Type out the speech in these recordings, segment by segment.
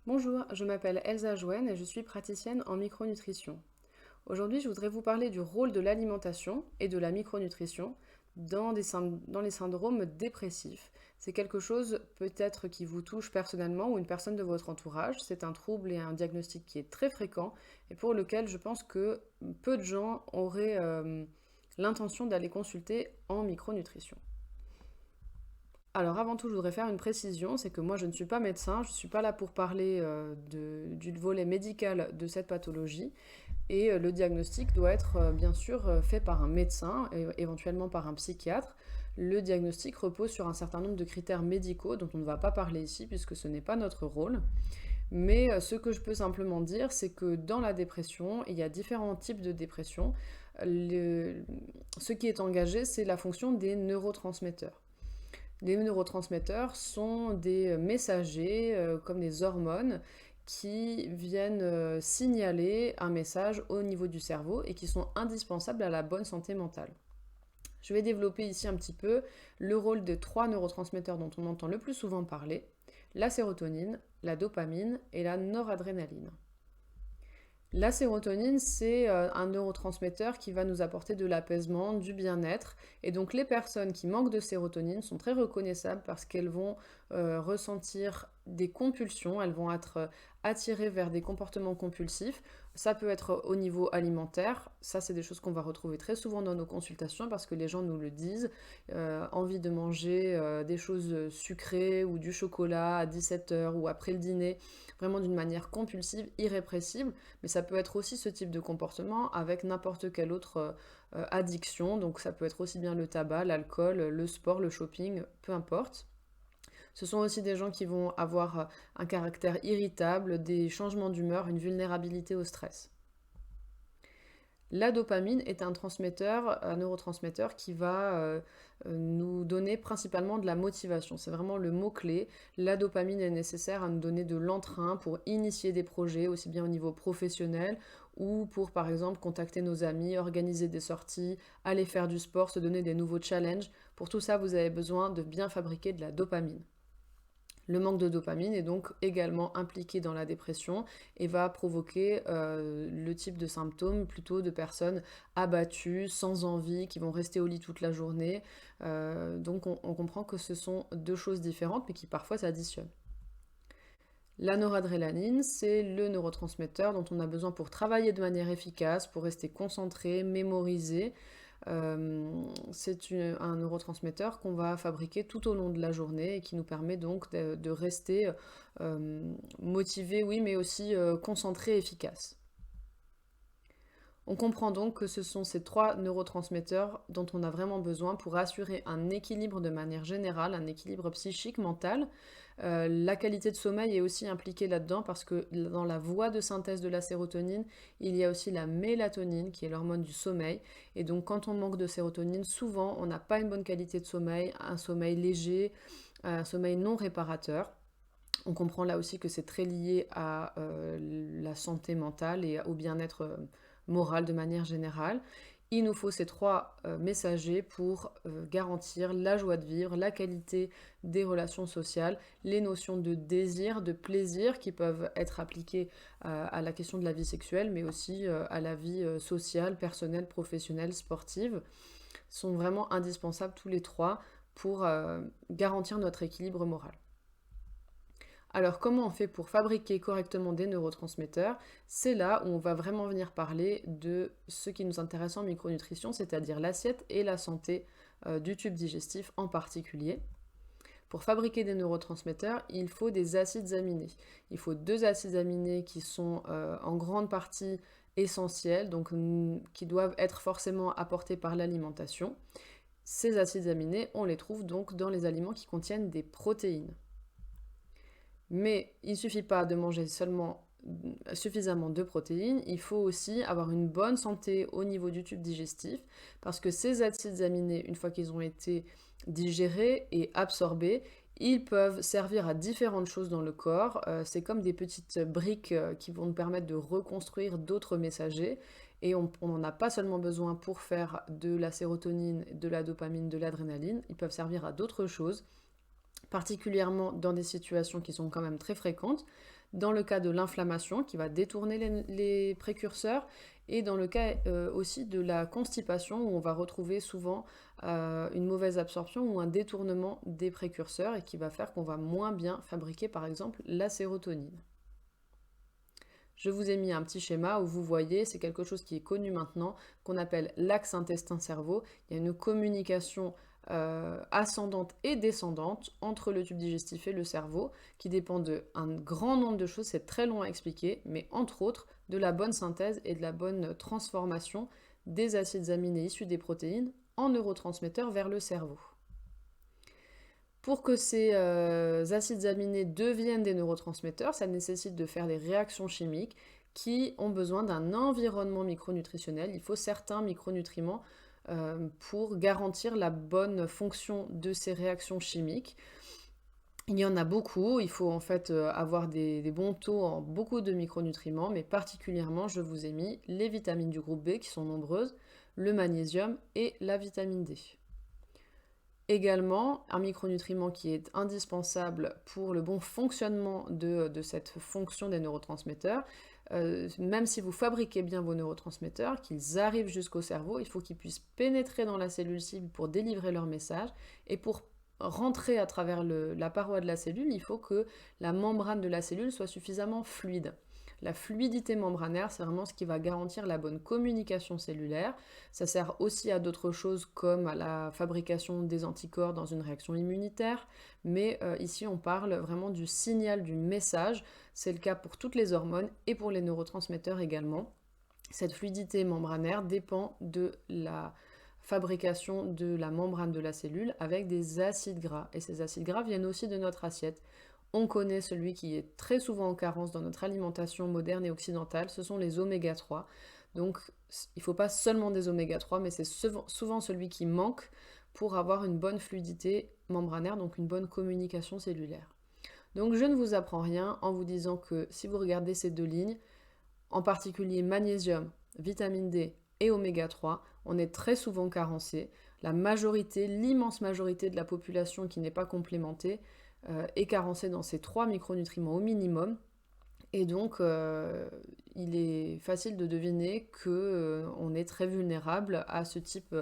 Bonjour, je m'appelle Elsa Jouen et je suis praticienne en micronutrition. Aujourd'hui, je voudrais vous parler du rôle de l'alimentation et de la micronutrition dans les syndromes dépressifs. C'est quelque chose peut-être qui vous touche personnellement ou une personne de votre entourage. C'est un trouble et un diagnostic qui est très fréquent et pour lequel je pense que peu de gens auraient l'intention d'aller consulter en micronutrition. Alors avant tout, je voudrais faire une précision, c'est que moi je ne suis pas médecin, je ne suis pas là pour parler du volet médical de cette pathologie et le diagnostic doit être bien sûr fait par un médecin et éventuellement par un psychiatre. Le diagnostic repose sur un certain nombre de critères médicaux dont on ne va pas parler ici puisque ce n'est pas notre rôle. Mais ce que je peux simplement dire, c'est que dans la dépression, il y a différents types de dépression. Le- Ce qui est engagé, c'est la fonction des neurotransmetteurs. Les neurotransmetteurs sont des messagers, comme des hormones, qui viennent signaler un message au niveau du cerveau et qui sont indispensables à la bonne santé mentale. Je vais développer ici un petit peu le rôle des trois neurotransmetteurs dont on entend le plus souvent parler, la sérotonine, la dopamine et la noradrénaline. La sérotonine, c'est un neurotransmetteur qui va nous apporter de l'apaisement, du bien-être. Et donc les personnes qui manquent de sérotonine sont très reconnaissables parce qu'elles vont ressentir des compulsions, elles vont être attirées vers des comportements compulsifs. Ça peut être au niveau alimentaire, ça c'est des choses qu'on va retrouver très souvent dans nos consultations parce que les gens nous le disent. Envie de manger des choses sucrées ou du chocolat à 17 heures ou après le dîner, vraiment d'une manière compulsive, irrépressible. Mais ça peut être aussi ce type de comportement avec n'importe quelle autre addiction. Donc ça peut être aussi bien le tabac, l'alcool, le sport, le shopping, peu importe. Ce sont aussi des gens qui vont avoir un caractère irritable, des changements d'humeur, une vulnérabilité au stress. La dopamine est un transmetteur, un neurotransmetteur qui va nous donner principalement de la motivation. C'est vraiment le mot-clé. La dopamine est nécessaire à nous donner de l'entrain pour initier des projets, aussi bien au niveau professionnel ou pour, par exemple, contacter nos amis, organiser des sorties, aller faire du sport, se donner des nouveaux challenges. Pour tout ça, vous avez besoin de bien fabriquer de la dopamine. Le manque de dopamine est donc également impliqué dans la dépression et va provoquer le type de symptômes plutôt de personnes abattues, sans envie, qui vont rester au lit toute la journée. Donc on comprend que ce sont deux choses différentes mais qui parfois s'additionnent. La noradrénaline, c'est le neurotransmetteur dont on a besoin pour travailler de manière efficace, pour rester concentré, mémoriser. C'est un neurotransmetteur qu'on va fabriquer tout au long de la journée et qui nous permet donc de rester motivé, oui, mais aussi concentré, efficace. On comprend donc que ce sont ces trois neurotransmetteurs dont on a vraiment besoin pour assurer un équilibre de manière générale, un équilibre psychique, mental. La qualité de sommeil est aussi impliquée là-dedans parce que dans la voie de synthèse de la sérotonine, il y a aussi la mélatonine qui est l'hormone du sommeil. Et donc quand on manque de sérotonine, souvent on n'a pas une bonne qualité de sommeil, un sommeil léger, un sommeil non réparateur. On comprend là aussi que c'est très lié à la santé mentale et au bien-être moral de manière générale. Il nous faut ces trois messagers pour garantir la joie de vivre, la qualité des relations sociales, les notions de désir, de plaisir qui peuvent être appliquées à la question de la vie sexuelle, mais aussi à la vie sociale, personnelle, professionnelle, sportive, sont vraiment indispensables tous les trois pour garantir notre équilibre moral. Alors comment on fait pour fabriquer correctement des neurotransmetteurs? C'est là où on va vraiment venir parler de ce qui nous intéresse en micronutrition, c'est-à-dire l'assiette et la santé du tube digestif en particulier. Pour fabriquer des neurotransmetteurs, il faut des acides aminés. Il faut deux acides aminés qui sont en grande partie essentiels, donc qui doivent être forcément apportés par l'alimentation. Ces acides aminés, on les trouve donc dans les aliments qui contiennent des protéines. Mais il ne suffit pas de manger seulement suffisamment de protéines, il faut aussi avoir une bonne santé au niveau du tube digestif, parce que ces acides aminés, une fois qu'ils ont été digérés et absorbés, ils peuvent servir à différentes choses dans le corps. C'est comme des petites briques qui vont nous permettre de reconstruire d'autres messagers. Et on n'en a pas seulement besoin pour faire de la sérotonine, de la dopamine, de l'adrénaline. Ils peuvent servir à d'autres choses particulièrement dans des situations qui sont quand même très fréquentes, dans le cas de l'inflammation qui va détourner les précurseurs, et dans le cas aussi de la constipation où on va retrouver souvent une mauvaise absorption ou un détournement des précurseurs et qui va faire qu'on va moins bien fabriquer par exemple la sérotonine. Je vous ai mis un petit schéma où vous voyez, c'est quelque chose qui est connu maintenant, qu'on appelle l'axe intestin-cerveau. Il y a une communication ascendante et descendante entre le tube digestif et le cerveau, qui dépend d'un grand nombre de choses, c'est très long à expliquer, mais entre autres de la bonne synthèse et de la bonne transformation des acides aminés issus des protéines en neurotransmetteurs vers le cerveau. Pour que ces acides aminés deviennent des neurotransmetteurs, ça nécessite de faire des réactions chimiques qui ont besoin d'un environnement micronutritionnel. Il faut certains micronutriments pour garantir la bonne fonction de ces réactions chimiques. Il y en a beaucoup, il faut en fait avoir des bons taux en beaucoup de micronutriments, mais particulièrement je vous ai mis les vitamines du groupe B qui sont nombreuses, le magnésium et la vitamine D. Également, un micronutriment qui est indispensable pour le bon fonctionnement de cette fonction des neurotransmetteurs, même si vous fabriquez bien vos neurotransmetteurs, qu'ils arrivent jusqu'au cerveau, il faut qu'ils puissent pénétrer dans la cellule cible pour délivrer leur message, et pour rentrer à travers la paroi de la cellule, il faut que la membrane de la cellule soit suffisamment fluide. La fluidité membranaire, c'est vraiment ce qui va garantir la bonne communication cellulaire. Ça sert aussi à d'autres choses comme à la fabrication des anticorps dans une réaction immunitaire, mais ici on parle vraiment du signal, du message. C'est le cas pour toutes les hormones et pour les neurotransmetteurs également. Cette fluidité membranaire dépend de la fabrication de la membrane de la cellule avec des acides gras. Et ces acides gras viennent aussi de notre assiette. On connaît celui qui est très souvent en carence dans notre alimentation moderne et occidentale, ce sont les oméga 3. Donc il ne faut pas seulement des oméga 3, mais c'est souvent celui qui manque pour avoir une bonne fluidité membranaire, donc une bonne communication cellulaire. Donc je ne vous apprends rien en vous disant que si vous regardez ces deux lignes, en particulier magnésium, vitamine D et oméga 3, on est très souvent carencé. La majorité, l'immense majorité de la population qui n'est pas complémentée, est carencé dans ces 3 micronutriments au minimum, et donc il est facile de deviner qu'on est très vulnérable à ce type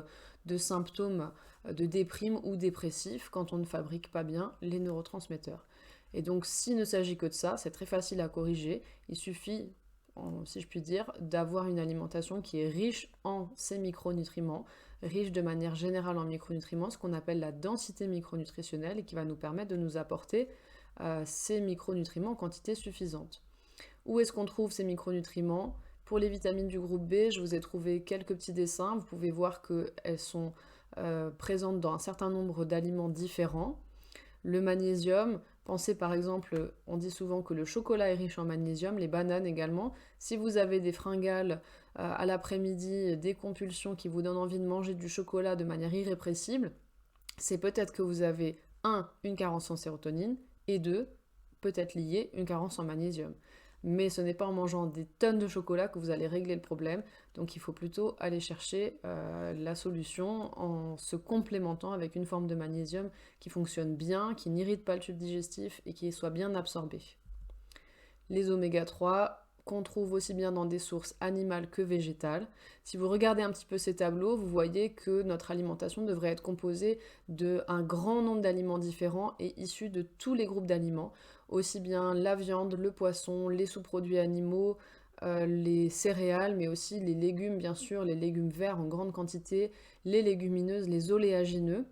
de symptômes de déprime ou dépressif quand on ne fabrique pas bien les neurotransmetteurs. Et donc s'il ne s'agit que de ça, c'est très facile à corriger, il suffit, si je puis dire, d'avoir une alimentation qui est riche en ces micronutriments, riche de manière générale en micronutriments, ce qu'on appelle la densité micronutritionnelle, et qui va nous permettre de nous apporter ces micronutriments en quantité suffisante. Où est-ce qu'on trouve ces micronutriments? Pour les vitamines du groupe B, je vous ai trouvé quelques petits dessins. Vous pouvez voir qu'elles sont présentes dans un certain nombre d'aliments différents. Le magnésium, pensez par exemple, on dit souvent que le chocolat est riche en magnésium, les bananes également. Si vous avez des fringales à l'après-midi, des compulsions qui vous donnent envie de manger du chocolat de manière irrépressible, c'est peut-être que vous avez une carence en sérotonine, et peut-être lié une carence en magnésium. Mais ce n'est pas en mangeant des tonnes de chocolat que vous allez régler le problème, donc il faut plutôt aller chercher la solution en se complémentant avec une forme de magnésium qui fonctionne bien, qui n'irrite pas le tube digestif et qui soit bien absorbé. Les oméga 3 qu'on trouve aussi bien dans des sources animales que végétales. Si vous regardez un petit peu ces tableaux, vous voyez que notre alimentation devrait être composée d'un grand nombre d'aliments différents et issus de tous les groupes d'aliments, aussi bien la viande, le poisson, les sous-produits animaux, les céréales, mais aussi les légumes, bien sûr, les légumes verts en grande quantité, les légumineuses, les oléagineux.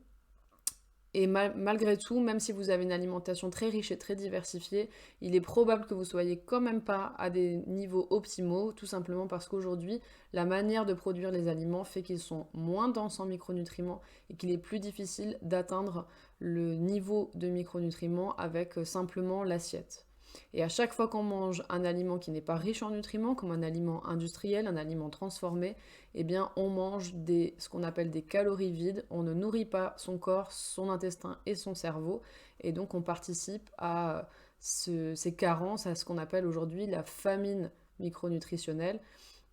Et malgré tout, même si vous avez une alimentation très riche et très diversifiée, il est probable que vous soyez quand même pas à des niveaux optimaux, tout simplement parce qu'aujourd'hui, la manière de produire les aliments fait qu'ils sont moins denses en micronutriments et qu'il est plus difficile d'atteindre le niveau de micronutriments avec simplement l'assiette. Et à chaque fois qu'on mange un aliment qui n'est pas riche en nutriments, comme un aliment industriel, un aliment transformé, eh bien on mange ce qu'on appelle des calories vides, on ne nourrit pas son corps, son intestin et son cerveau, et donc on participe à ces carences, à ce qu'on appelle aujourd'hui la famine micronutritionnelle.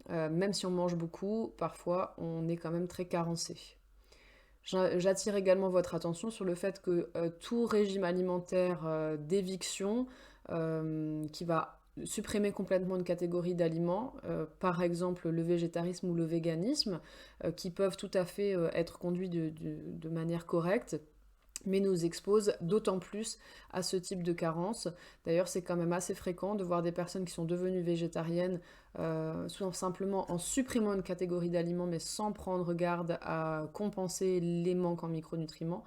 Même si on mange beaucoup, parfois on est quand même très carencé. J'attire également votre attention sur le fait que tout régime alimentaire d'éviction qui va supprimer complètement une catégorie d'aliments, par exemple le végétarisme ou le véganisme, qui peuvent tout à fait être conduits de manière correcte, mais nous expose d'autant plus à ce type de carence. D'ailleurs, c'est quand même assez fréquent de voir des personnes qui sont devenues végétariennes simplement en supprimant une catégorie d'aliments, mais sans prendre garde à compenser les manques en micronutriments,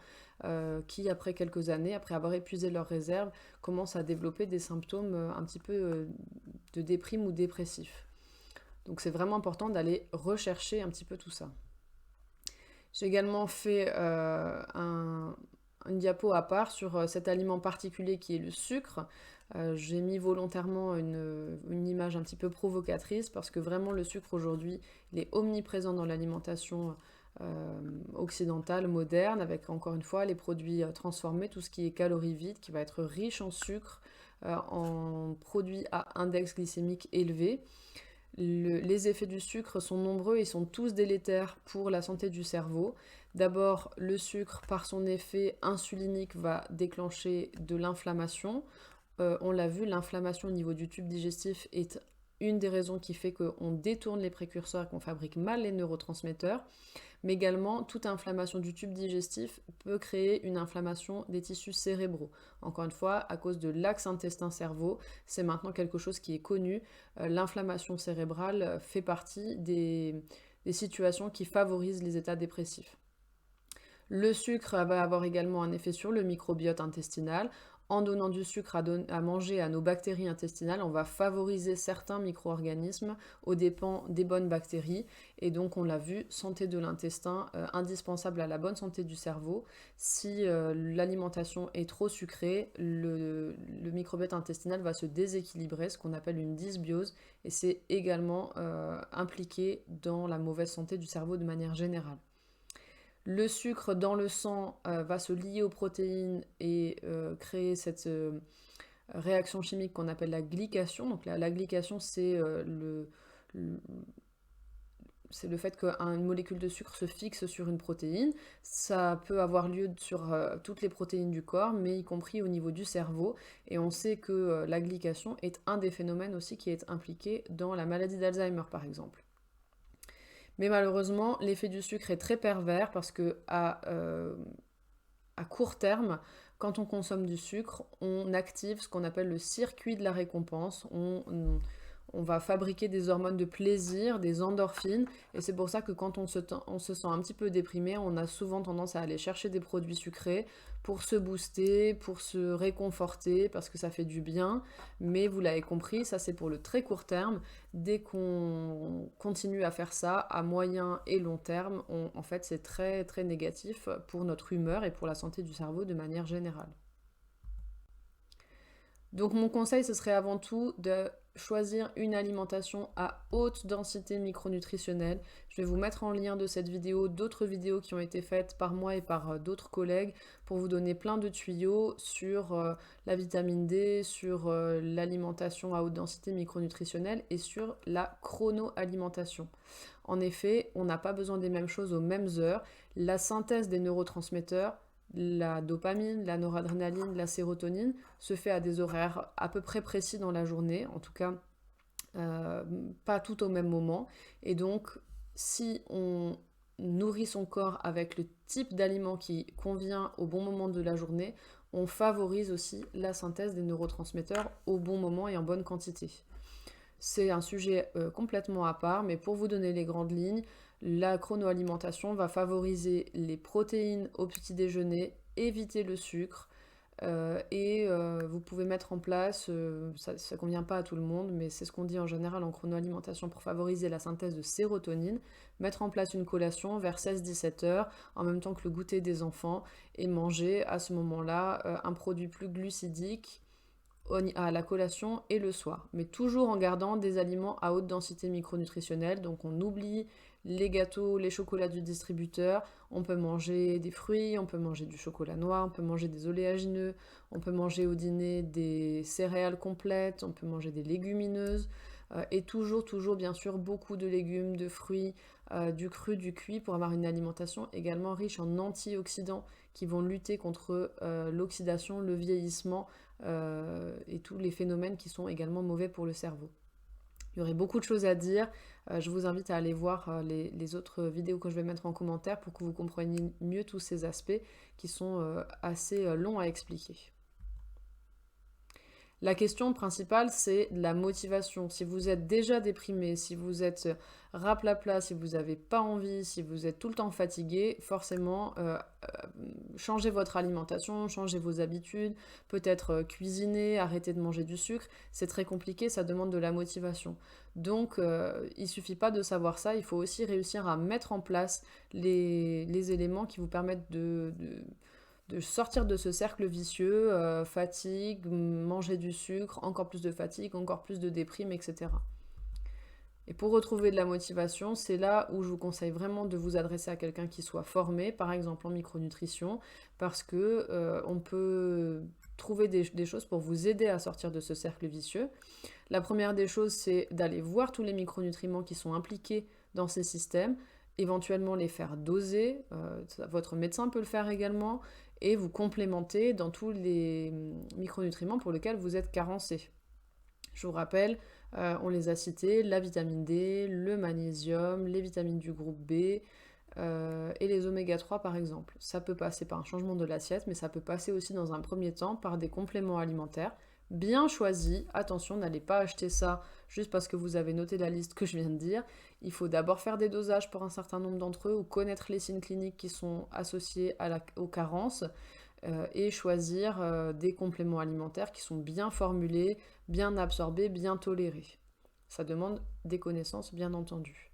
qui, après quelques années, après avoir épuisé leurs réserves, commencent à développer des symptômes un petit peu de déprime ou dépressifs. Donc c'est vraiment important d'aller rechercher un petit peu tout ça. J'ai également fait une diapo à part sur cet aliment particulier qui est le sucre. J'ai mis volontairement une image un petit peu provocatrice parce que vraiment le sucre aujourd'hui, il est omniprésent dans l'alimentation occidentale, moderne, avec encore une fois les produits transformés, tout ce qui est calories vides, qui va être riche en sucre, en produits à index glycémique élevé. Les effets du sucre sont nombreux et sont tous délétères pour la santé du cerveau. D'abord, le sucre, par son effet insulinique, va déclencher de l'inflammation. On l'a vu, l'inflammation au niveau du tube digestif est une des raisons qui fait qu'on détourne les précurseurs et qu'on fabrique mal les neurotransmetteurs. Mais également, toute inflammation du tube digestif peut créer une inflammation des tissus cérébraux. Encore une fois, à cause de l'axe intestin-cerveau, c'est maintenant quelque chose qui est connu. L'inflammation cérébrale fait partie des situations qui favorisent les états dépressifs. Le sucre va avoir également un effet sur le microbiote intestinal. En donnant du sucre à manger à nos bactéries intestinales, on va favoriser certains micro-organismes aux dépens des bonnes bactéries. Et donc, on l'a vu, santé de l'intestin, indispensable à la bonne santé du cerveau. Si l'alimentation est trop sucrée, le microbiote intestinal va se déséquilibrer, ce qu'on appelle une dysbiose. Et c'est également impliqué dans la mauvaise santé du cerveau de manière générale. Le sucre dans le sang va se lier aux protéines et créer cette réaction chimique qu'on appelle la glycation. Donc la glycation, c'est le fait qu'une molécule de sucre se fixe sur une protéine. Ça peut avoir lieu sur toutes les protéines du corps, mais y compris au niveau du cerveau. Et on sait que la glycation est un des phénomènes aussi qui est impliqué dans la maladie d'Alzheimer, par exemple. Mais malheureusement, l'effet du sucre est très pervers parce que à court terme, quand on consomme du sucre, on active ce qu'on appelle le circuit de la récompense. On va fabriquer des hormones de plaisir, des endorphines, et c'est pour ça que quand on se sent un petit peu déprimé, on a souvent tendance à aller chercher des produits sucrés pour se booster, pour se réconforter, parce que ça fait du bien, mais vous l'avez compris, ça c'est pour le très court terme. Dès qu'on continue à faire ça à moyen et long terme, en fait c'est très très négatif pour notre humeur et pour la santé du cerveau de manière générale. Donc mon conseil, ce serait avant tout de choisir une alimentation à haute densité micronutritionnelle. Je vais vous mettre en lien de cette vidéo d'autres vidéos qui ont été faites par moi et par d'autres collègues pour vous donner plein de tuyaux sur la vitamine D, sur l'alimentation à haute densité micronutritionnelle et sur la chronoalimentation. En effet, on n'a pas besoin des mêmes choses aux mêmes heures. La synthèse des neurotransmetteurs, la dopamine, la noradrénaline, la sérotonine se fait à des horaires à peu près précis dans la journée, en tout cas pas tout au même moment. Et donc, si on nourrit son corps avec le type d'aliment qui convient au bon moment de la journée, on favorise aussi la synthèse des neurotransmetteurs au bon moment et en bonne quantité. C'est un sujet complètement à part, mais pour vous donner les grandes lignes, la chronoalimentation va favoriser les protéines au petit déjeuner, éviter le sucre, et vous pouvez mettre en place, ça ne convient pas à tout le monde, mais c'est ce qu'on dit en général en chronoalimentation pour favoriser la synthèse de sérotonine, mettre en place une collation vers 16-17 heures, en même temps que le goûter des enfants, et manger à ce moment-là un produit plus glucidique à la collation et le soir, mais toujours en gardant des aliments à haute densité micronutritionnelle. Donc on oublie les gâteaux, les chocolats du distributeur, on peut manger des fruits, on peut manger du chocolat noir, on peut manger des oléagineux, on peut manger au dîner des céréales complètes, on peut manger des légumineuses, et toujours bien sûr beaucoup de légumes, de fruits, du cru, du cuit, pour avoir une alimentation également riche en antioxydants qui vont lutter contre l'oxydation, le vieillissement et tous les phénomènes qui sont également mauvais pour le cerveau. Il y aurait beaucoup de choses à dire. Je vous invite à aller voir les autres vidéos que je vais mettre en commentaire pour que vous compreniez mieux tous ces aspects qui sont assez longs à expliquer. La question principale, c'est la motivation. Si vous êtes déjà déprimé, si vous êtes raplapla, si vous n'avez pas envie, si vous êtes tout le temps fatigué, forcément, changez votre alimentation, changez vos habitudes, peut-être cuisiner, arrêter de manger du sucre. C'est très compliqué, ça demande de la motivation. Donc, il ne suffit pas de savoir ça, il faut aussi réussir à mettre en place les éléments qui vous permettent de sortir de ce cercle vicieux, fatigue, manger du sucre, encore plus de fatigue, encore plus de déprime, etc. Et pour retrouver de la motivation, c'est là où je vous conseille vraiment de vous adresser à quelqu'un qui soit formé, par exemple en micronutrition, parce que on peut trouver des choses pour vous aider à sortir de ce cercle vicieux. La première des choses, c'est d'aller voir tous les micronutriments qui sont impliqués dans ces systèmes, éventuellement les faire doser, votre médecin peut le faire également, et vous complémenter dans tous les micronutriments pour lesquels vous êtes carencé. Je vous rappelle, on les a cités, la vitamine D, le magnésium, les vitamines du groupe B et les oméga 3 par exemple. Ça peut passer par un changement de l'assiette, mais ça peut passer aussi dans un premier temps par des compléments alimentaires bien choisis. Attention, n'allez pas acheter ça juste parce que vous avez noté la liste que je viens de dire. Il faut d'abord faire des dosages pour un certain nombre d'entre eux ou connaître les signes cliniques qui sont associés aux carences et choisir des compléments alimentaires qui sont bien formulés, bien absorbés, bien tolérés. Ça demande des connaissances, bien entendu.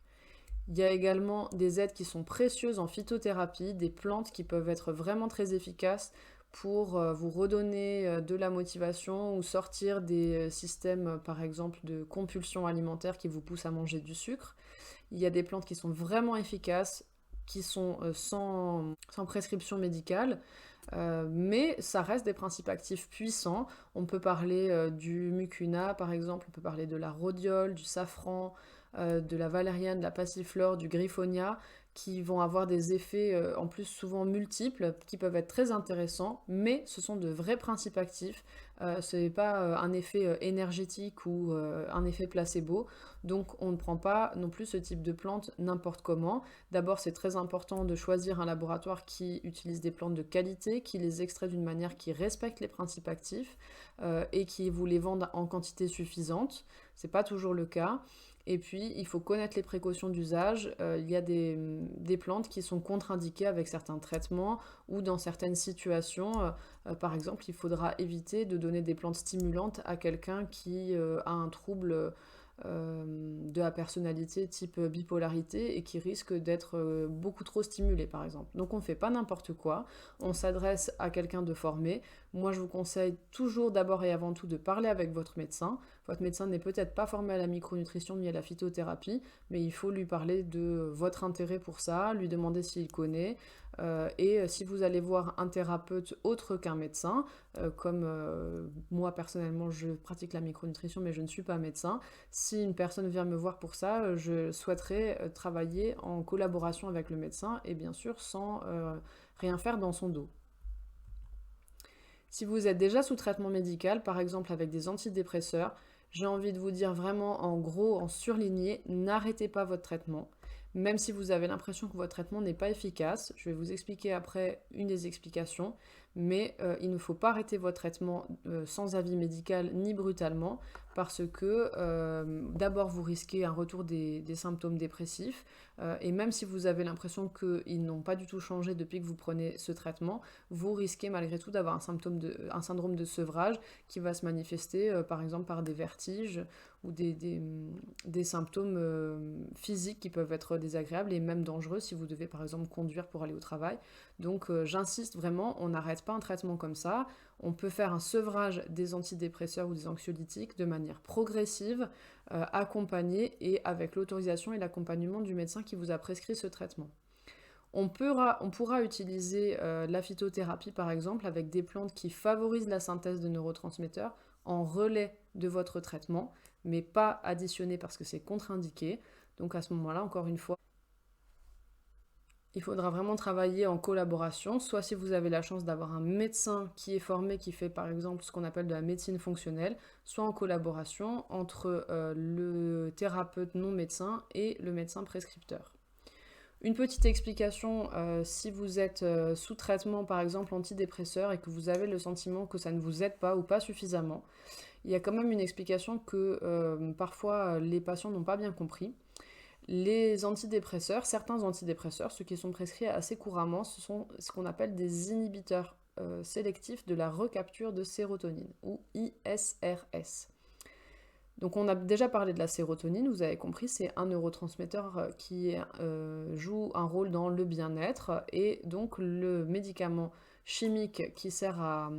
Il y a également des aides qui sont précieuses en phytothérapie, des plantes qui peuvent être vraiment très efficaces pour vous redonner de la motivation ou sortir des systèmes, par exemple, de compulsion alimentaire qui vous poussent à manger du sucre. Il y a des plantes qui sont vraiment efficaces, qui sont sans prescription médicale, mais ça reste des principes actifs puissants. On peut parler du mucuna, par exemple, on peut parler de la rhodiole, du safran, de la valériane, de la passiflore, du griffonia, qui vont avoir des effets en plus souvent multiples, qui peuvent être très intéressants, mais ce sont de vrais principes actifs. Ce n'est pas un effet énergétique ou un effet placebo, donc on ne prend pas non plus ce type de plantes n'importe comment. D'abord, c'est très important de choisir un laboratoire qui utilise des plantes de qualité, qui les extrait d'une manière qui respecte les principes actifs et qui vous les vende en quantité suffisante. C'est pas toujours le cas. Et puis, il faut connaître les précautions d'usage. Il y a des plantes qui sont contre-indiquées avec certains traitements ou dans certaines situations. Par exemple, il faudra éviter de donner des plantes stimulantes à quelqu'un qui a un trouble de la personnalité type bipolarité et qui risque d'être beaucoup trop stimulé par exemple. Donc on ne fait pas n'importe quoi, on s'adresse à quelqu'un de formé. Moi je vous conseille toujours d'abord et avant tout de parler avec votre médecin. Votre médecin n'est peut-être pas formé à la micronutrition ni à la phytothérapie, mais il faut lui parler de votre intérêt pour ça, lui demander s'il connaît. Et si vous allez voir un thérapeute autre qu'un médecin, comme moi personnellement je pratique la micronutrition mais je ne suis pas médecin, si une personne vient me voir pour ça, je souhaiterais travailler en collaboration avec le médecin et bien sûr sans rien faire dans son dos. Si vous êtes déjà sous traitement médical, par exemple avec des antidépresseurs, j'ai envie de vous dire vraiment en gros, en surligné, n'arrêtez pas votre traitement. Même si vous avez l'impression que votre traitement n'est pas efficace, je vais vous expliquer après une des explications, mais il ne faut pas arrêter votre traitement sans avis médical ni brutalement, parce que d'abord vous risquez un retour des symptômes dépressifs, et même si vous avez l'impression qu'ils n'ont pas du tout changé depuis que vous prenez ce traitement, vous risquez malgré tout d'avoir un syndrome de sevrage qui va se manifester par exemple par des vertiges ou des symptômes physiques qui peuvent être désagréables et même dangereux si vous devez par exemple conduire pour aller au travail. Donc j'insiste vraiment, on n'arrête pas un traitement comme ça, on peut faire un sevrage des antidépresseurs ou des anxiolytiques de manière progressive, accompagnée et avec l'autorisation et l'accompagnement du médecin qui vous a prescrit ce traitement. On pourra utiliser la phytothérapie par exemple avec des plantes qui favorisent la synthèse de neurotransmetteurs en relais de votre traitement, mais pas additionné parce que c'est contre-indiqué. Donc à ce moment-là, encore une fois, Il faudra vraiment travailler en collaboration, soit si vous avez la chance d'avoir un médecin qui est formé, qui fait par exemple ce qu'on appelle de la médecine fonctionnelle, soit en collaboration entre le thérapeute non médecin et le médecin prescripteur. Une petite explication, si vous êtes sous traitement par exemple antidépresseur et que vous avez le sentiment que ça ne vous aide pas ou pas suffisamment, il y a quand même une explication que parfois les patients n'ont pas bien compris. Les antidépresseurs, certains antidépresseurs, ceux qui sont prescrits assez couramment, ce sont ce qu'on appelle des inhibiteurs sélectifs de la recapture de sérotonine, ou ISRS. Donc on a déjà parlé de la sérotonine, vous avez compris, c'est un neurotransmetteur qui joue un rôle dans le bien-être, et donc le médicament chimique qui sert à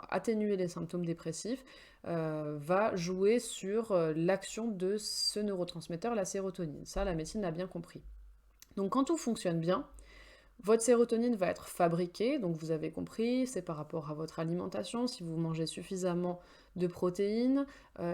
atténuer les symptômes dépressifs va jouer sur l'action de ce neurotransmetteur, la sérotonine. Ça, la médecine l'a bien compris. Donc quand tout fonctionne bien, votre sérotonine va être fabriquée, donc vous avez compris, c'est par rapport à votre alimentation. Si vous mangez suffisamment de protéines,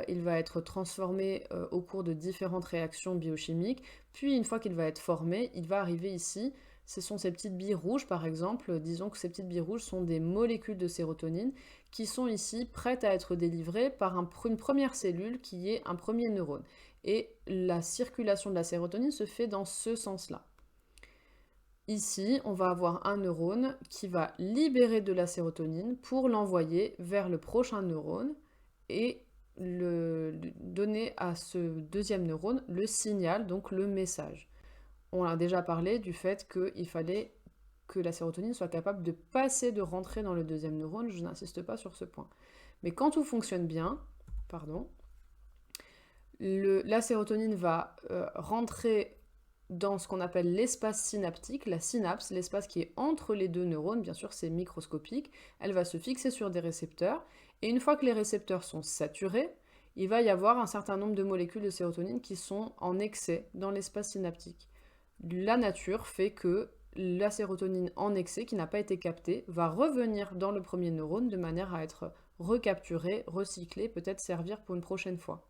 il va être transformé au cours de différentes réactions biochimiques. Puis une fois qu'il va être formé, il va arriver ici. Ce sont ces petites billes rouges, par exemple. Disons que ces petites billes rouges sont des molécules de sérotonine qui sont ici prêtes à être délivrées par une première cellule qui est un premier neurone. Et la circulation de la sérotonine se fait dans ce sens-là. Ici, on va avoir un neurone qui va libérer de la sérotonine pour l'envoyer vers le prochain neurone et donner à ce deuxième neurone le signal, donc le message. On a déjà parlé du fait qu'il fallait que la sérotonine soit capable de passer, de rentrer dans le deuxième neurone, je n'insiste pas sur ce point. Mais quand tout fonctionne bien, la sérotonine va rentrer dans ce qu'on appelle l'espace synaptique, la synapse, l'espace qui est entre les deux neurones, bien sûr c'est microscopique, elle va se fixer sur des récepteurs, et une fois que les récepteurs sont saturés, il va y avoir un certain nombre de molécules de sérotonine qui sont en excès dans l'espace synaptique. La nature fait que la sérotonine en excès, qui n'a pas été captée, va revenir dans le premier neurone de manière à être recapturée, recyclée, peut-être servir pour une prochaine fois.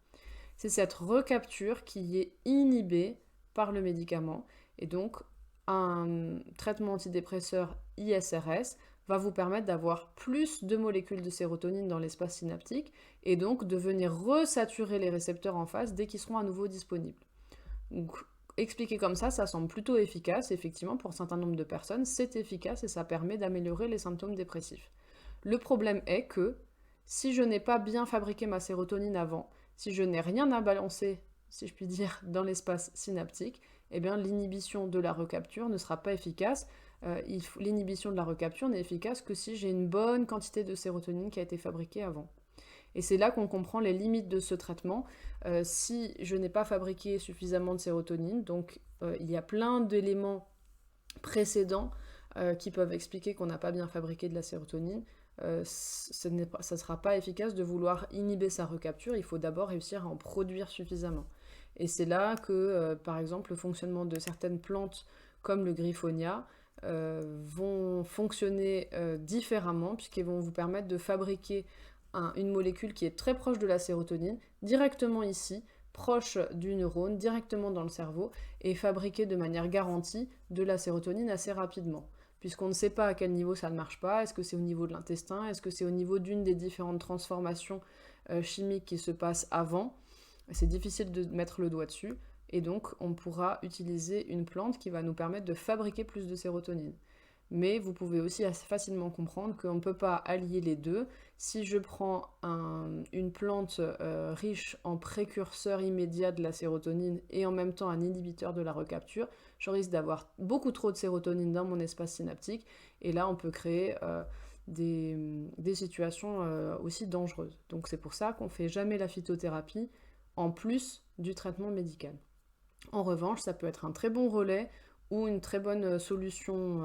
C'est cette recapture qui est inhibée par le médicament, et donc un traitement antidépresseur ISRS va vous permettre d'avoir plus de molécules de sérotonine dans l'espace synaptique et donc de venir resaturer les récepteurs en face dès qu'ils seront à nouveau disponibles. Donc, expliqué comme ça semble plutôt efficace. Effectivement, pour un certain nombre de personnes, c'est efficace et ça permet d'améliorer les symptômes dépressifs. Le problème est que si je n'ai pas bien fabriqué ma sérotonine avant, si je n'ai rien à balancer, si je puis dire, dans l'espace synaptique, eh bien l'inhibition de la recapture ne sera pas efficace. L'inhibition de la recapture n'est efficace que si j'ai une bonne quantité de sérotonine qui a été fabriquée avant. Et c'est là qu'on comprend les limites de ce traitement. Si je n'ai pas fabriqué suffisamment de sérotonine, donc il y a plein d'éléments précédents qui peuvent expliquer qu'on n'a pas bien fabriqué de la sérotonine. Ça ne sera pas efficace de vouloir inhiber sa recapture, il faut d'abord réussir à en produire suffisamment. Et c'est là que, par exemple, le fonctionnement de certaines plantes comme le griffonia vont fonctionner différemment, puisqu'elles vont vous permettre de fabriquer une molécule qui est très proche de la sérotonine, directement ici, proche du neurone, directement dans le cerveau, et fabriquer de manière garantie de la sérotonine assez rapidement. Puisqu'on ne sait pas à quel niveau ça ne marche pas, est-ce que c'est au niveau de l'intestin, est-ce que c'est au niveau d'une des différentes transformations chimiques qui se passent avant. C'est difficile de mettre le doigt dessus, et donc on pourra utiliser une plante qui va nous permettre de fabriquer plus de sérotonine. Mais vous pouvez aussi assez facilement comprendre qu'on ne peut pas allier les deux. Si je prends une plante riche en précurseur immédiat de la sérotonine et en même temps un inhibiteur de la recapture, je risque d'avoir beaucoup trop de sérotonine dans mon espace synaptique, et là on peut créer des situations aussi dangereuses. Donc c'est pour ça qu'on ne fait jamais la phytothérapie en plus du traitement médical. En revanche, ça peut être un très bon relais ou une très bonne solution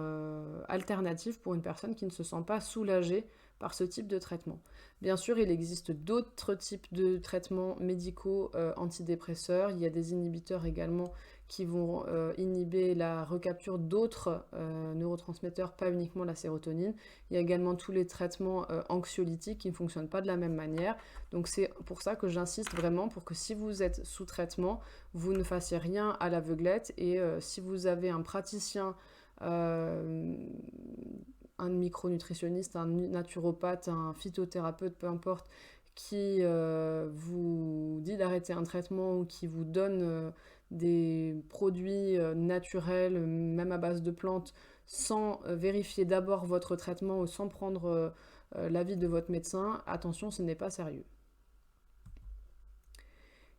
alternative pour une personne qui ne se sent pas soulagée par ce type de traitement. Bien sûr, il existe d'autres types de traitements médicaux antidépresseurs. Il y a des inhibiteurs également qui vont inhiber la recapture d'autres neurotransmetteurs, pas uniquement la sérotonine. Il y a également tous les traitements anxiolytiques qui ne fonctionnent pas de la même manière. Donc c'est pour ça que j'insiste vraiment pour que si vous êtes sous traitement, vous ne fassiez rien à l'aveuglette, et si vous avez un praticien un micronutritionniste, un naturopathe, un phytothérapeute, peu importe, qui vous dit d'arrêter un traitement ou qui vous donne des produits naturels, même à base de plantes, sans vérifier d'abord votre traitement ou sans prendre l'avis de votre médecin, attention, ce n'est pas sérieux.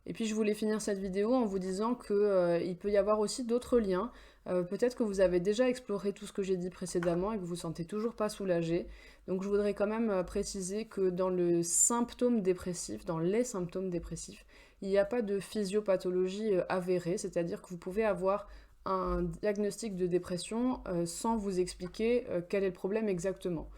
Et puis je voulais finir cette vidéo en vous disant qu'il peut y avoir aussi d'autres liens. Peut-être que vous avez déjà exploré tout ce que j'ai dit précédemment et que vous ne vous sentez toujours pas soulagé. Donc je voudrais quand même préciser que dans le symptôme dépressif, dans les symptômes dépressifs, il n'y a pas de physiopathologie avérée, c'est-à-dire que vous pouvez avoir un diagnostic de dépression sans vous expliquer quel est le problème exactement.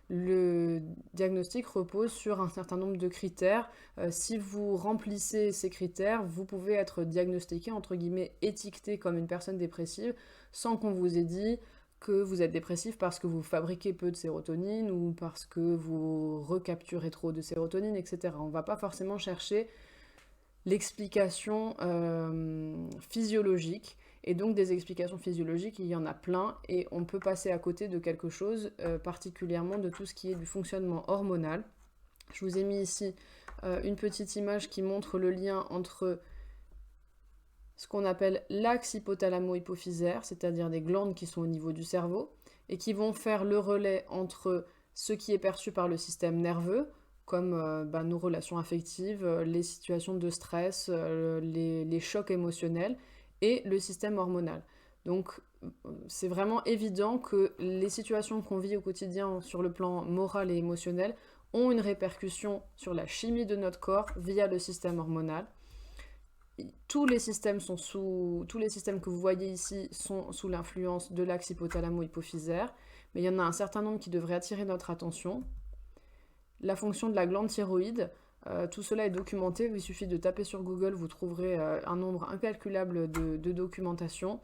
Le diagnostic repose sur un certain nombre de critères. Si vous remplissez ces critères, vous pouvez être diagnostiqué, entre guillemets, étiqueté comme une personne dépressive, sans qu'on vous ait dit que vous êtes dépressif parce que vous fabriquez peu de sérotonine ou parce que vous recapturez trop de sérotonine, etc. On ne va pas forcément chercher l'explication physiologique. Et donc des explications physiologiques, il y en a plein, et on peut passer à côté de quelque chose, particulièrement de tout ce qui est du fonctionnement hormonal. Je vous ai mis ici une petite image qui montre le lien entre ce qu'on appelle l'axe hypothalamo-hypophysaire, c'est-à-dire des glandes qui sont au niveau du cerveau, et qui vont faire le relais entre ce qui est perçu par le système nerveux, comme nos relations affectives, les situations de stress, les chocs émotionnels, et le système hormonal. Donc c'est vraiment évident que les situations qu'on vit au quotidien sur le plan moral et émotionnel ont une répercussion sur la chimie de notre corps via le système hormonal. Tous les systèmes que vous voyez ici sont sous l'influence de l'axe hypothalamo-hypophysaire, mais il y en a un certain nombre qui devraient attirer notre attention. La fonction de la glande thyroïde, tout cela est documenté, il suffit de taper sur Google, vous trouverez un nombre incalculable de documentation.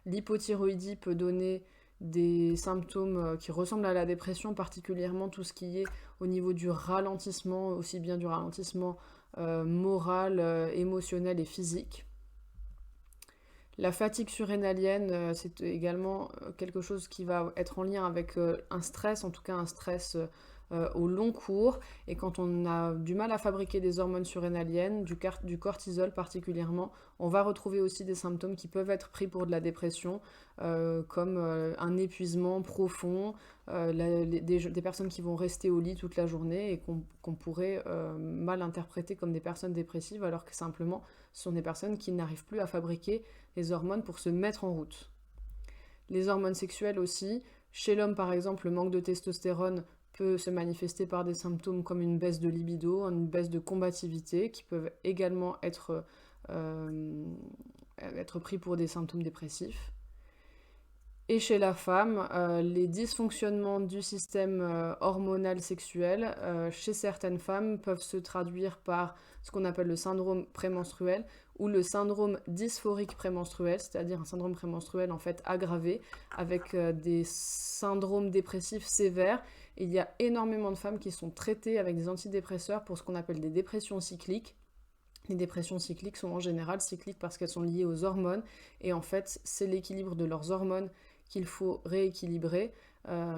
L'hypothyroïdie peut donner des symptômes qui ressemblent à la dépression, particulièrement tout ce qui est au niveau du ralentissement, aussi bien du ralentissement moral, émotionnel et physique. La fatigue surrénalienne, c'est également quelque chose qui va être en lien avec un stress, en tout cas un stress au long cours, et quand on a du mal à fabriquer des hormones surrénaliennes, du cortisol particulièrement, on va retrouver aussi des symptômes qui peuvent être pris pour de la dépression, comme un épuisement profond, des personnes qui vont rester au lit toute la journée et qu'on pourrait mal interpréter comme des personnes dépressives, alors que simplement ce sont des personnes qui n'arrivent plus à fabriquer les hormones pour se mettre en route. Les hormones sexuelles aussi, chez l'homme par exemple, le manque de testostérone peut se manifester par des symptômes comme une baisse de libido, une baisse de combativité, qui peuvent également être pris pour des symptômes dépressifs. Et chez la femme, les dysfonctionnements du système hormonal sexuel, chez certaines femmes, peuvent se traduire par ce qu'on appelle le syndrome prémenstruel ou le syndrome dysphorique prémenstruel, c'est-à-dire un syndrome prémenstruel en fait aggravé avec des syndromes dépressifs sévères. Et il y a énormément de femmes qui sont traitées avec des antidépresseurs pour ce qu'on appelle des dépressions cycliques. Les dépressions cycliques sont en général cycliques parce qu'elles sont liées aux hormones, et en fait c'est l'équilibre de leurs hormones qu'il faut rééquilibrer,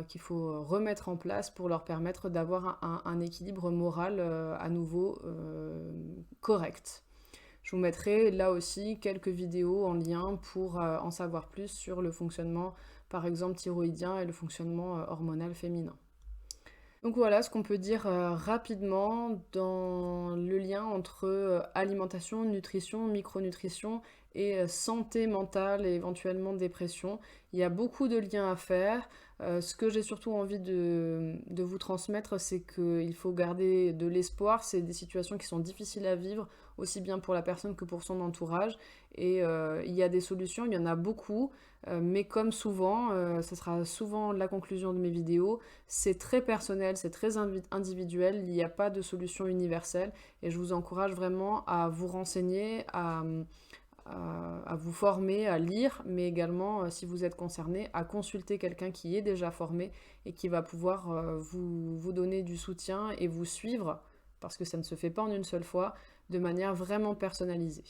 qu'il faut remettre en place pour leur permettre d'avoir un équilibre moral à nouveau correct. Je vous mettrai là aussi quelques vidéos en lien pour en savoir plus sur le fonctionnement par exemple thyroïdien et le fonctionnement hormonal féminin. Donc voilà ce qu'on peut dire rapidement dans le lien entre alimentation, nutrition, micronutrition et santé mentale et éventuellement dépression. Il y a beaucoup de liens à faire. Ce que j'ai surtout envie de vous transmettre, c'est qu'il faut garder de l'espoir. C'est des situations qui sont difficiles à vivre, aussi bien pour la personne que pour son entourage. Et il y a des solutions, il y en a beaucoup, mais comme souvent, ce sera souvent la conclusion de mes vidéos, c'est très personnel, c'est très individuel, il n'y a pas de solution universelle, et je vous encourage vraiment à vous renseigner, à vous former, à lire, mais également, si vous êtes concerné, à consulter quelqu'un qui est déjà formé et qui va pouvoir vous donner du soutien et vous suivre, parce que ça ne se fait pas en une seule fois, de manière vraiment personnalisée.